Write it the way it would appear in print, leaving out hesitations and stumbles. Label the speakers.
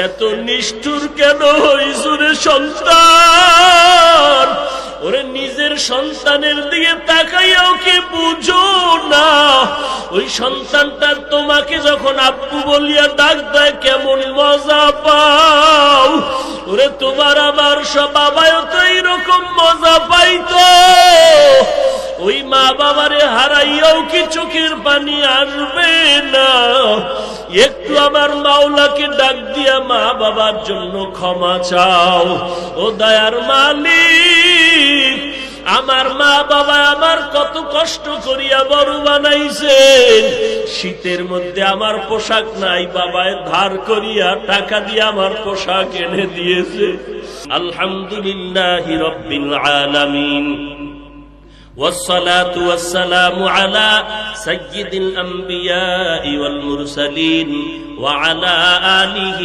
Speaker 1: এত নিষ্ঠুর কেন হইছো রে সন্তান? ওরে নিজের সন্তানের দিকে তাকাইয়াও কি বুঝো না? ওই সন্তানটা তোমাকে যখন আব্বু বলিয়া ডাক দেয় কেমন মজা পাও। ওরে তোমার আমার সব বাবাও তো এইরকম মজা পাইতো। ওই মা বাবারে হারাইয়াও কি চোখের পানি আসবে না? একটু আমার মাওলাকে ডাক দিয়া মা বাবার জন্য ক্ষমা চাও। ও দয়ার মালিক, আমার মা বাবা আমার কত কষ্ট করিয়া বড় বানাইছেন। শীতের মধ্যে আমার পোশাক নাই, বাবায় ধার করিয়া টাকা দিয়ে আমার পোশাক এনে দিয়েছে। আলহামদুলিল্লাহি রাব্বিল আলামিন। والصلاة والسلام على سيد الأنبياء والمرسلين وعلى آله